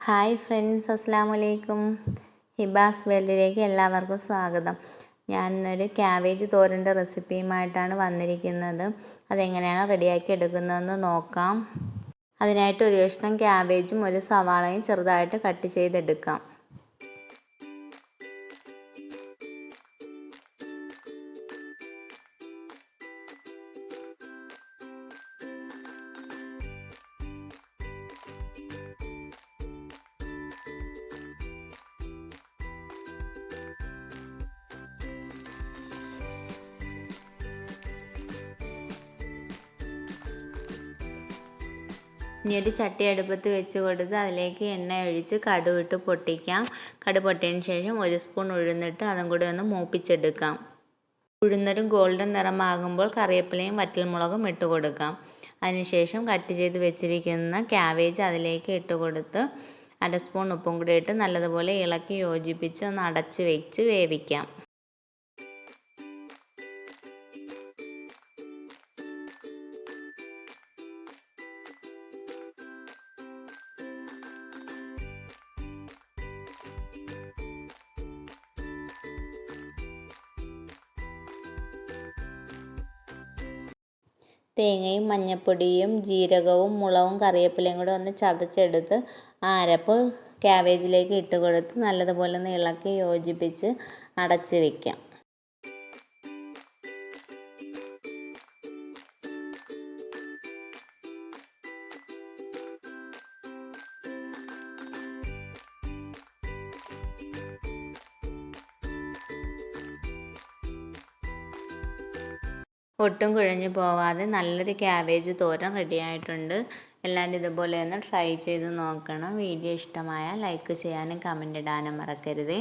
Hi friends, അസ്സാം വലൈക്കും. ഹിബാസ് വേൾഡിലേക്ക് എല്ലാവർക്കും സ്വാഗതം. ഞാൻ ഇന്നൊരു ക്യാബേജ് തോരൻ്റെ റെസിപ്പിയുമായിട്ടാണ് വന്നിരിക്കുന്നത്. അതെങ്ങനെയാണ് റെഡിയാക്കി എടുക്കുന്നതെന്ന് നോക്കാം. അതിനായിട്ട് ഒരു കഷ്ണം ക്യാബേജും ഒരു സവാളയും ചെറുതായിട്ട് കട്ട് ചെയ്തെടുക്കാം. ഇനി ഒരു ചട്ടി അടുപ്പത്ത് വെച്ച് കൊടുത്ത് അതിലേക്ക് എണ്ണ ഒഴിച്ച് കടുകിട്ട് പൊട്ടിക്കാം. കടുക് പൊട്ടിയതിന് ശേഷം ഒരു സ്പൂൺ ഉഴുന്നിട്ട് അതും കൂടി ഒന്ന് മൂപ്പിച്ചെടുക്കാം. ഉഴുന്നൊരു ഗോൾഡൻ നിറമാകുമ്പോൾ കറിവേപ്പിലയും വറ്റൽമുളകും ഇട്ട് കൊടുക്കാം. അതിനുശേഷം കട്ട് ചെയ്ത് വെച്ചിരിക്കുന്ന ക്യാബേജ് അതിലേക്ക് ഇട്ട് കൊടുത്ത് 1 സ്പൂൺ ഉപ്പും കൂടി ഇട്ട് നല്ലതുപോലെ ഇളക്കി യോജിപ്പിച്ച് ഒന്ന് അടച്ച് വെച്ച് വേവിക്കാം. തേങ്ങയും മഞ്ഞൾപ്പൊടിയും ജീരകവും മുളകും കറിവേപ്പിലയും കൂടെ ഒന്ന് ചതച്ചെടുത്ത് അരപ്പ് ക്യാബേജിലേക്ക് ഇട്ട് കൊടുത്ത് നല്ലതുപോലെ ഒന്ന് ഇളക്കി യോജിപ്പിച്ച് അടച്ച് വയ്ക്കാം. ഒട്ടും കുഴഞ്ഞു പോവാതെ നല്ലൊരു ക്യാബേജ് തോരൻ റെഡിയായിട്ടുണ്ട്. എല്ലാവരും ഇതുപോലെ ഒന്ന് ട്രൈ ചെയ്ത് നോക്കണം. വീഡിയോ ഇഷ്ടമായാൽ ലൈക്ക് ചെയ്യാനും കമൻ്റ് ഇടാനും മറക്കരുതേ.